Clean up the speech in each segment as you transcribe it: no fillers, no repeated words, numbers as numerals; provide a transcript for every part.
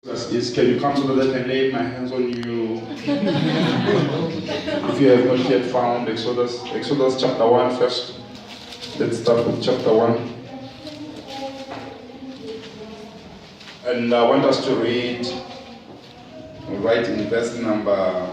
Is, can you come so that I can lay my hands on you? If you have not yet found Exodus chapter 1 first. Let's start with chapter 1. And I want us to read right in verse number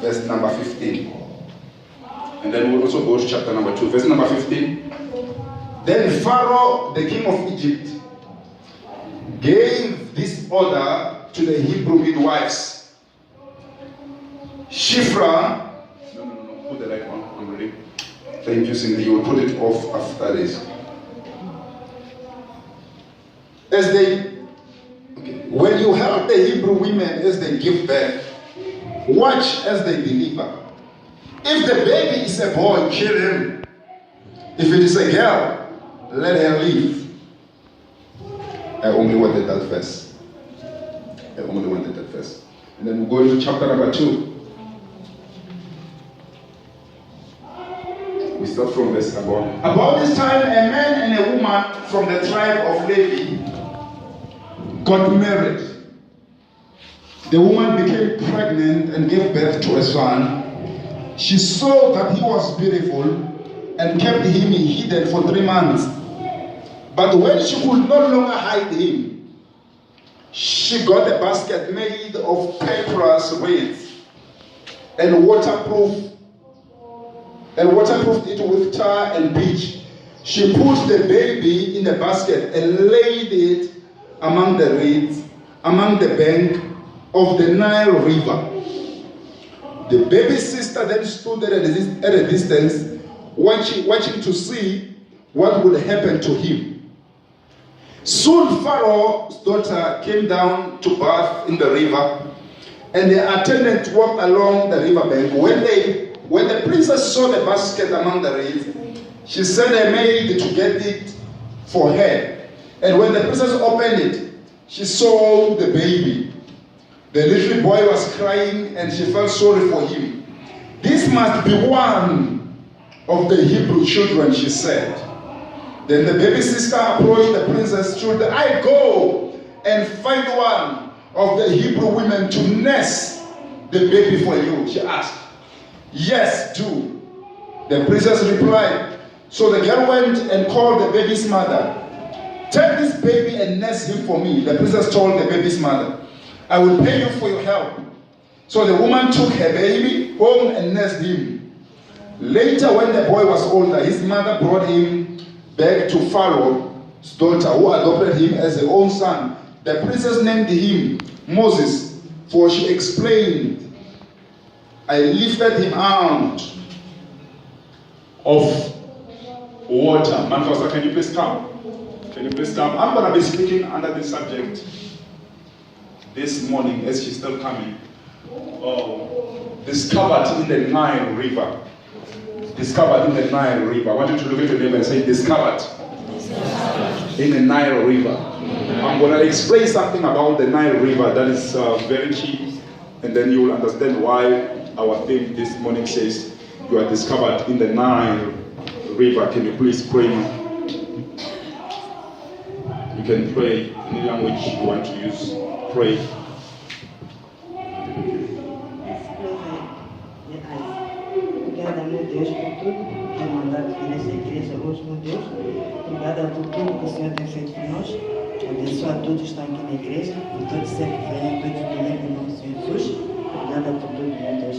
15. And then we'll also go to chapter number 2. Verse number 15. Then Pharaoh, the king of Egypt, gave this order to the Hebrew midwives. Shifra, no, put the right one. I'm ready. Thank you, Cindy. You will put it off after this. When you help the Hebrew women as they give birth, watch as they deliver. If the baby is a boy, kill him. If it is a girl, let her live. I only wanted that verse. And then we go into chapter number 2. We start from verse about. About this time, a man and a woman from the tribe of Levi got married. The woman became pregnant and gave birth to a son. She saw that he was beautiful and kept him hidden for 3 months. But when she could no longer hide him, she got a basket made of papyrus reeds and waterproofed it with tar and pitch. She put the baby in a basket and laid it among the reeds, among the bank of the Nile River. The baby's sister then stood at a distance, watching to see what would happen to him. Soon Pharaoh's daughter came down to bath in the river, and the attendant walked along the riverbank. When the princess saw the basket among the reeds, she sent a maid to get it for her. And when the princess opened it, she saw the baby. The little boy was crying, and she felt sorry for him. This must be one of the Hebrew children, she said. Then the baby sister approached the princess. Should I go and find one of the Hebrew women to nurse the baby for you? She asked. Yes, do. The princess replied. So the girl went and called the baby's mother. Take this baby and nurse him for me, the princess told the baby's mother. I will pay you for your help. So the woman took her baby home and nursed him. Later, when the boy was older, his mother brought him back to Pharaoh's daughter, who adopted him as her own son. The princess named him Moses, for she explained, I lifted him out of water. Manfosa, can you please come? I'm going to be speaking under this subject this morning as she's still coming. Discovered in the Nile River. Discovered in the Nile River. I want you to look at your neighbor and say, discovered in the Nile River. I'm going to explain something about the Nile River that is very key, and then you will understand why our theme this morning says you are discovered in the Nile River. Can you please pray? You can pray in the language you want to use. Pray. Obrigada, meu Deus, por tudo que tem mandado aqui nessa igreja hoje, meu Deus. Obrigada por tudo que o Senhor tem feito por nós. Abençoa todos que estão aqui na igreja e todos sempre venham, todos domingo em nome de Jesus. Obrigada por tudo, meu Deus.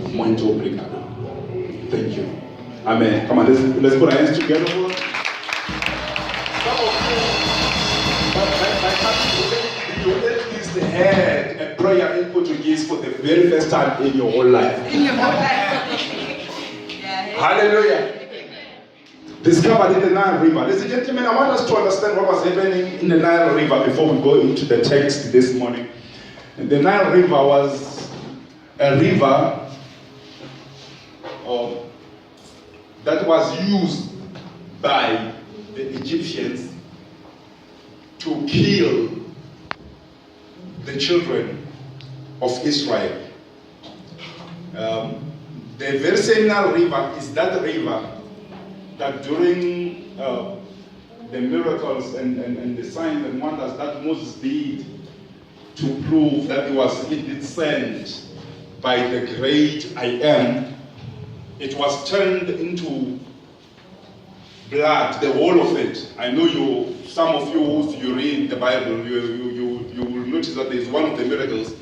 Amém. Muito obrigado. Thank you. Amen. Come on, let's put our hands together. You at least had a prayer in Portuguese for the very first time in your whole life. Hallelujah. Discovered in the Nile River. Ladies and gentlemen, I want us to understand what was happening in the Nile River before we go into the text this morning. The Nile River was a river that was used by the Egyptians to kill the children of Israel. The very same Nile River is that river that during the miracles and the signs and wonders that Moses did to prove that he was indeed sent by the great I Am, it was turned into blood, the whole of it. I know some of you, if you read the Bible, you will notice that there is one of the miracles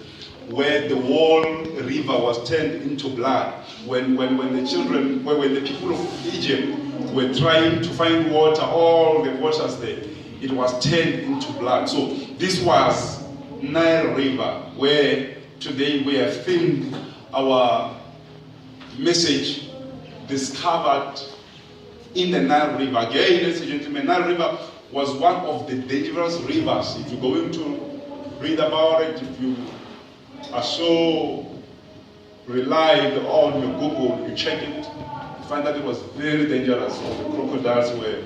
where the whole river was turned into blood. When the people of Egypt were trying to find water, all the waters there, it was turned into blood. So this was Nile River, where today we have filmed our message discovered in the Nile River. Again, ladies and gentlemen, Nile River was one of the dangerous rivers. If you're going to read about it, if you are so relied on your Google, you check it, you find that it was very dangerous. The crocodiles were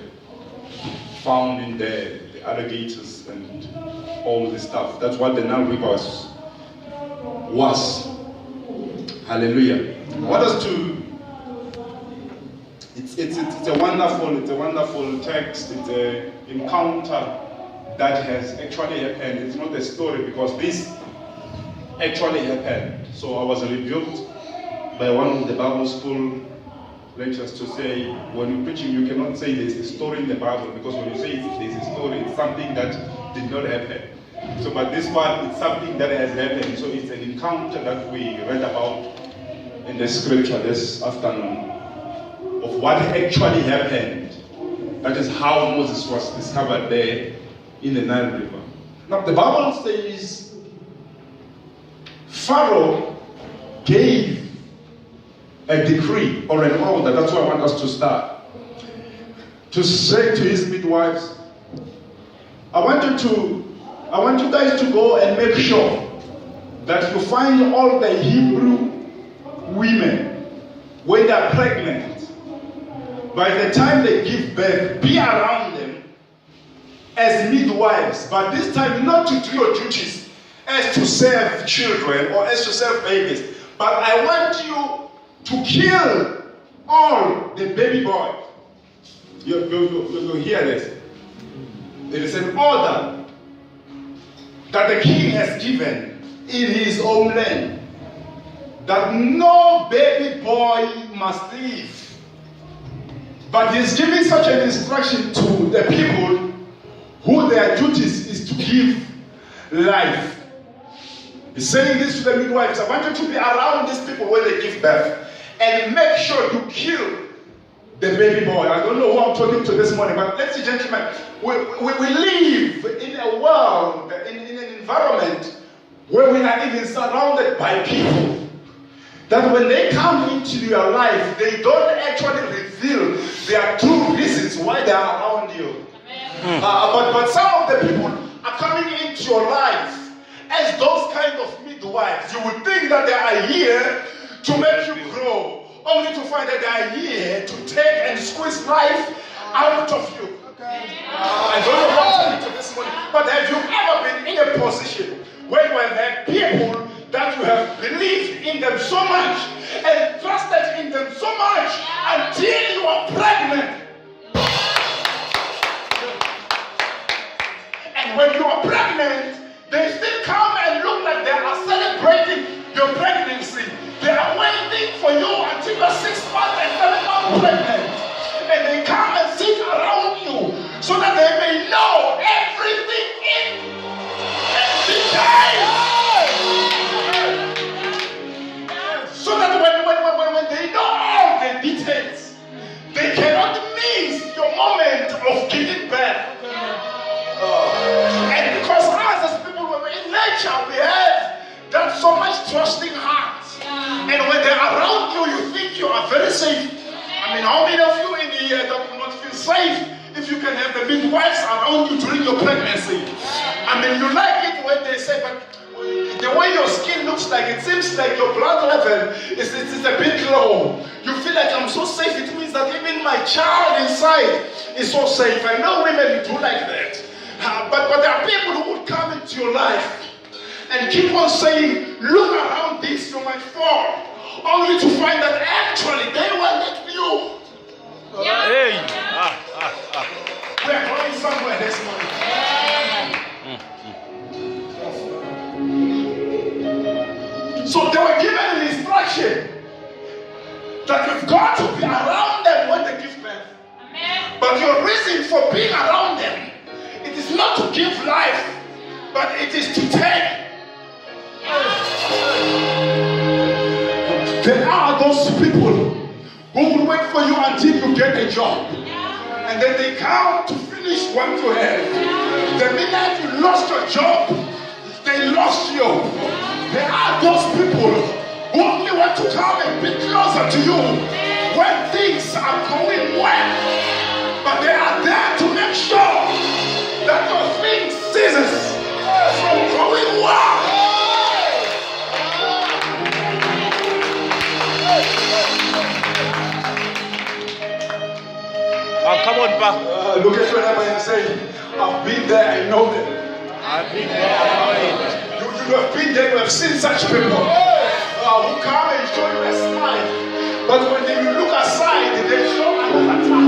found in there, the alligators and all this stuff. That's what the Nile River was. Hallelujah. I want us to, it's a wonderful text. It's an encounter that has actually happened. It's not a story, because this actually happened. So I was rebuked by one of the Bible school lecturers to say, when you're preaching, you cannot say there's a story in the Bible, because when you say there's a story, it's something that did not happen. So, but this one, it's something that has happened. So it's an encounter that we read about in the scripture this afternoon of what actually happened. That is how Moses was discovered there in the Nile River. Now the Bible says Pharaoh gave a decree or an order. That's why I want us to start. To say to his midwives, I want you guys to go and make sure that you find all the Hebrew women when they are pregnant. By the time they give birth, be around them as midwives, but this time not to do your duties as to serve children or as to serve babies, but I want you to kill all the baby boys. You hear this? It is an order that the king has given in his own land, that no baby boy must live. But he's giving such an instruction to the people who their duties is to give life. He's saying this to the midwives, I want you to be around these people when they give birth, and make sure you kill the baby boy. I don't know who I'm talking to this morning, but ladies and gentlemen, we live in a world, in an environment where we are even surrounded by people that when they come into your life, they don't actually reveal their true reasons why they are around you. But some of the people are coming into your life as those kind of midwives. You would think that they are here to make you grow, only to find that they are here to take and squeeze life out of you. I don't know what I'm telling you this morning, but have you ever been in a position where you have had people that you have believed in them so much and trusted in them so much until you are pregnant? And when you are pregnant, they still come and look like they are celebrating your pregnancy. They are waiting for you until you are 6 months and 7 months pregnant. And they come and sit around you so that they may know everything in detail. So that when they know all the details, they cannot miss your moment of giving birth. And because us as people, in nature, we have that so much trusting heart. And when they're around you, you think you are very safe. I mean, how many of you in the year that will not feel safe if you can have the midwives around you during your pregnancy? I mean, you like it when they say, but the way your skin looks like, it seems like your blood level is a bit low. You feel like I'm so safe. It means that even my child inside is so safe. I know women do like that. But there are people who would come into your life and keep on saying, look around this, you might fall. Only to find that actually they were like you. Hey. We are going somewhere this morning. So they were given an instruction that you've got to be around them when they give birth. But your reason for being around them, it is not to give life, but it is to take. There are those people who will wait for you until you get a job. And then they come to finish what you have. The minute you lost your job, they lost you. There are those people who only want to come and be closer to you when things are going well. But they are there to make sure that your thing ceases from going well. Come on, Pa. Look at your neighbor and say, I've been there, I know them. I've been there, I know it. You have been there, you have seen such people who come and show you a smile. But when you look aside, they show another attack.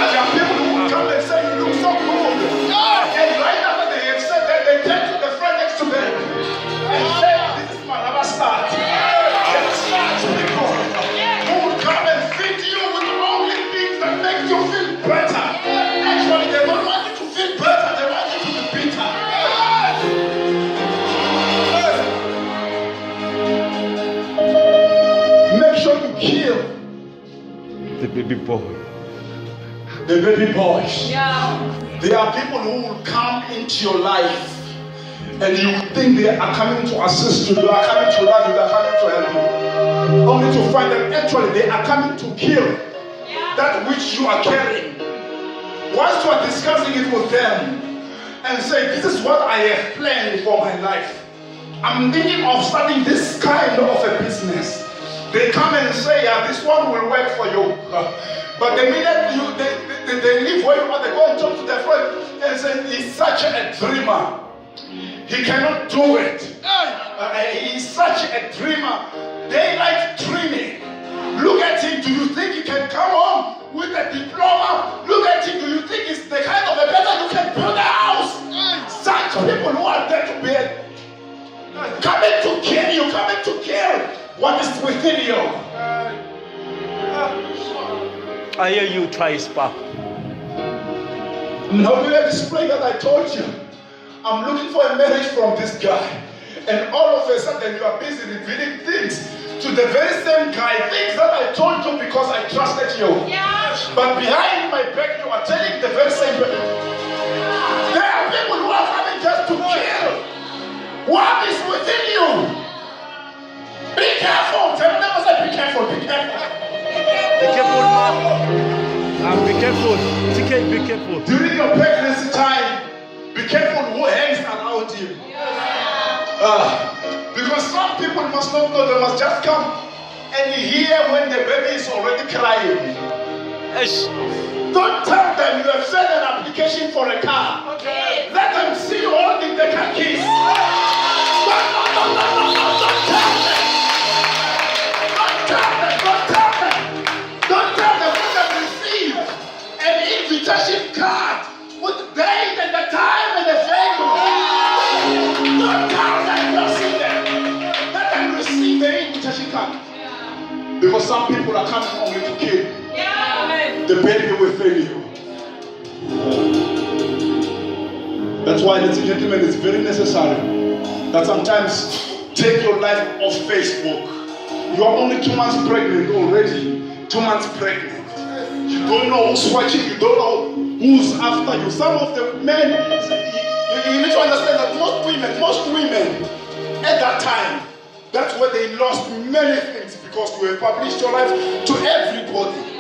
There are people who will come and say, you look so good. And right after they have said that, they turn to the friend next to them and say, this is my another start. There are such people who will come and feed you with only things that make you feel better. Actually, they don't want you to feel better, they want you to be bitter. Make sure you kill The baby boy. the baby boys. Yeah. There are people who will come into your life and you think they are coming to assist you, they are coming to love you, they are coming to help you. Only to find that actually they are coming to kill that which you are carrying. Once you are discussing it with them and say, this is what I have planned for my life. I'm thinking of starting this kind of a business. They come and say, yeah, this one will work for you. But the minute they leave where you are, they go and talk to their friend and say, he's such a dreamer. He cannot do it. He's such a dreamer. They like dreaming. Look at him. Do you think he can come home with a diploma? Look at him. Do you think he's the kind of a person who can build a house? Such people who are there to be coming to kill you, coming to kill what is within you. I hear you twice, Pa. Now we are displaying that I told you. I'm looking for a marriage from this guy. And all of a sudden you are busy revealing things to the very same guy. Things that I told you because I trusted you. But behind my back you are telling the very same person. There are people who are coming just to kill what is within you. Be careful. Tell them, say, be careful, be careful. Be careful, Ma. Be careful. TK, be careful. During your pregnancy time, be careful who hangs around you. Because some people must not know, they must just come and hear when the baby is already crying. Yes. Don't tell them you have sent an application for a car. Okay. Let them see you holding the car keys. Don't tell them. Don't tell them when they receive an invitation card with the date and the time and the venue. Don't tell them you're seeing them. Let them receive the invitation card. Because some people are coming only to kill the baby within you. That's why, ladies and gentlemen, it's very necessary that sometimes take your life off Facebook. You are only 2 months pregnant already. 2 months pregnant. You don't know who's watching. You don't know who's after you. Some of the men, you need to understand that most women at that time, that's where they lost many things because you have published your life to everybody.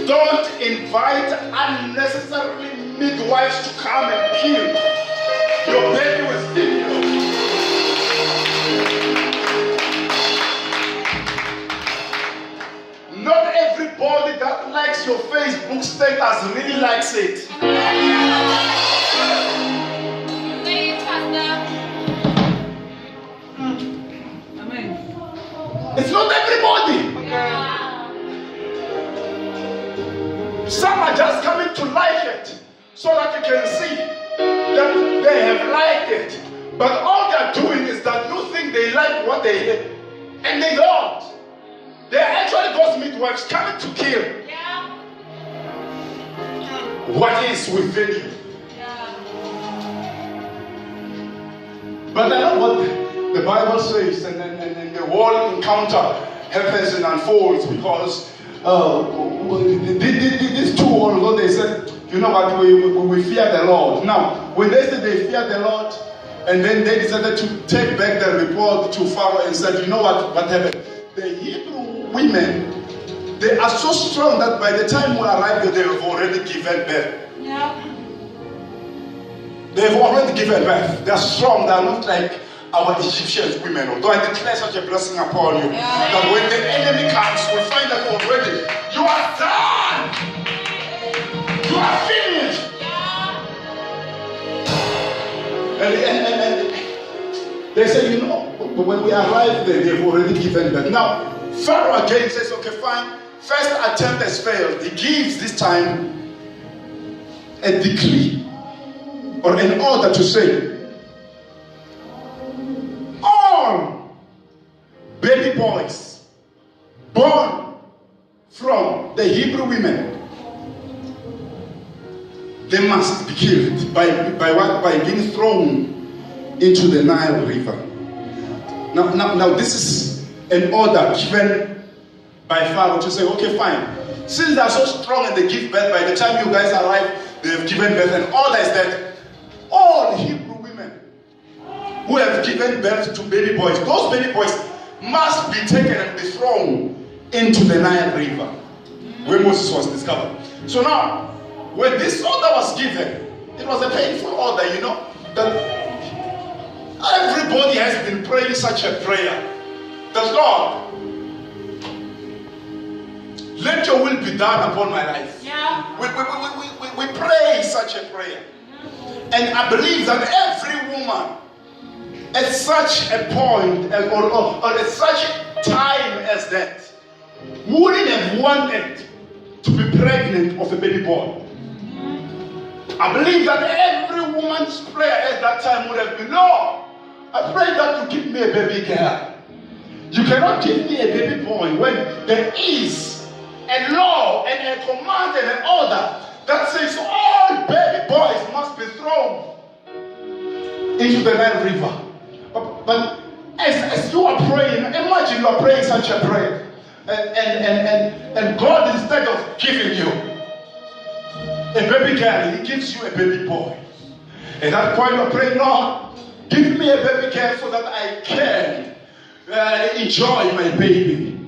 Don't invite unnecessarily midwives to come and kill your baby within you. Not everybody that likes your Facebook status really likes it. It's not everybody. Some are just coming to like it. But all they're doing is that you think they like what they hate, and they don't. They're actually God's midwives coming to kill what is within you. But I know what the Bible says, and the whole encounter happens and unfolds because these two, although they said, you know what, we fear the Lord. Now, when they said they fear the Lord, and then they decided to take back the report to Pharaoh and said, you know what happened? The Hebrew women, they are so strong that by the time we arrive, they have already given birth. They've already given birth. They're strong. They're not like our Egyptian women. Although I declare such a blessing upon you, that when the enemy comes, we find that already you are done. You are finished. And they say, you know, but when we arrive there, they've already given birth. Now, Pharaoh again says, okay, fine. First attempt has failed. He gives this time a decree or an order to say, all baby boys born from the Hebrew women, they must be killed by what? By being thrown into the Nile River. Now this is an order given by Pharaoh to say, okay, fine. Since they're so strong and they give birth, by the time you guys arrive, they've given birth. And order is that all Hebrew women who have given birth to baby boys, those baby boys must be taken and be thrown into the Nile River, where Moses was discovered. So now, when this order was given, it was a painful order, you know, that everybody has been praying such a prayer. The Lord, let your will be done upon my life. We pray such a prayer. And I believe that every woman at such a point or at such a time as that wouldn't have wanted to be pregnant of a baby boy. I believe that every woman's prayer at that time would have been, Lord, I pray that you give me a baby girl. You cannot give me a baby boy when there is a law and a command and an order that says all baby boys must be thrown into the Nile River. But as you are praying, imagine you are praying such a prayer, and God, instead of giving you a baby girl, He gives you a baby boy. At that point, you are praying, Lord, give me a baby girl so that I can enjoy my baby.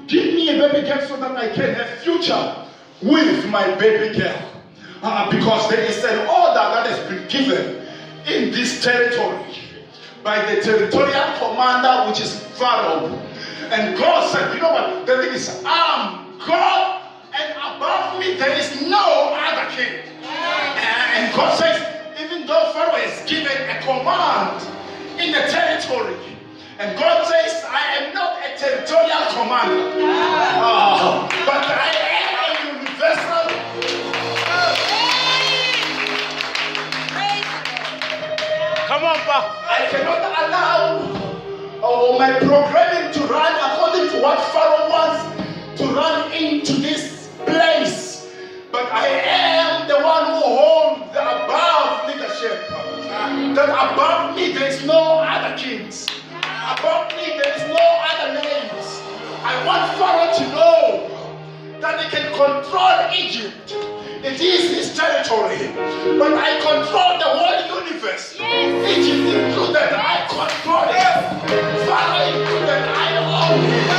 Give me a baby girl so that I can have future with my baby girl. Because there is an order that has been given in this territory by the territorial commander, which is Pharaoh. And God said, you know what? There is God, and above me there is no other king. And God says, even though Pharaoh has given a command in the territory, and God says, I am not a territorial commander, but I am a universal. Come on, Pa. I cannot allow my programming to run according to what Pharaoh wants to run into this place. But I am the one who holds the above leadership. That above me there is no other kings. Above me there is no other names. I want Pharaoh to know that he can control Egypt. It is his territory. But I control the whole universe. Egypt included, I control it. Pharaoh included, I own it.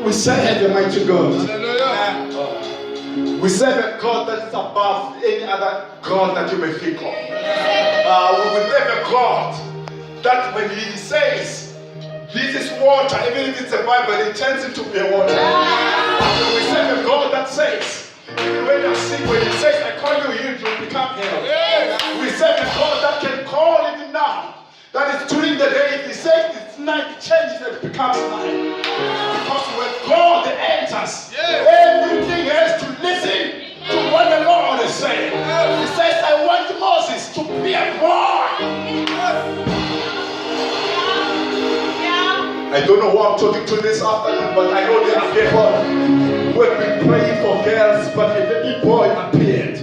We serve a mighty God. We serve a God that is above any other God that you may think of. We serve a God that when He says, this is water, even if it's a Bible, it turns into pure water. We serve a God that says, when you're sick, when He says, I call you healed, you'll become healed. We serve a God that can call even now. That is during the day, if He says it's night, it changes and it becomes night. Because when God enters, everything has to listen to what the Lord is saying. I don't know who I'm talking to this afternoon, but I know there are people who have been praying for girls, but a baby boy appeared.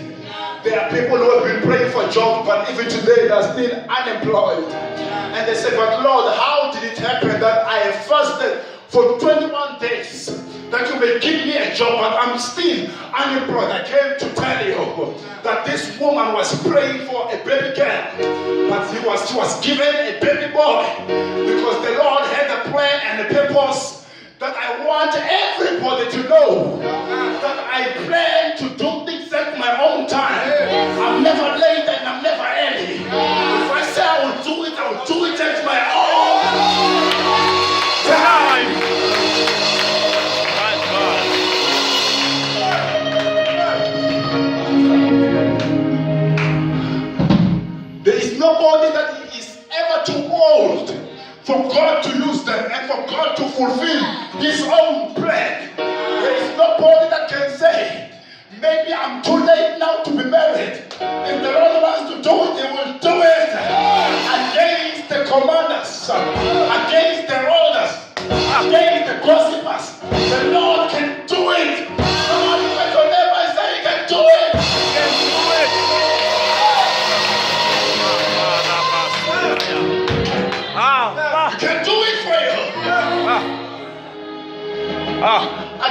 There are people who have been praying for jobs, but even today they are still unemployed. And they say, but Lord, how did it happen that I fasted for 21 days that you may give me a job, but I'm still unemployed? I came to tell you that this woman was praying for a baby girl, but she was given a baby boy, because the Lord had a plan and a purpose that I want everybody to know that I plan to do things at my own time. I'm never late and I'm never early. If I say I will do it, I will do it at my own time. There is nobody that is ever too old for God to use them and for God to fulfill His own plan. There is nobody that can say, maybe I'm too late now to be married. If the Lord wants to do it, He will do it. Against the commanders, against the orders, against the gossipers, the Lord can do it. Somebody let your neighbor say He can do it. He can do it. He can do it for you.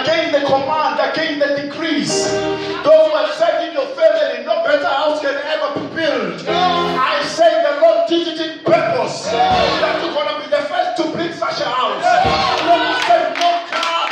Against the command, against the decrees, those who have said in your family, no better house can ever be built. I say the Lord did it in purpose, that you're going to be the first to build such a house.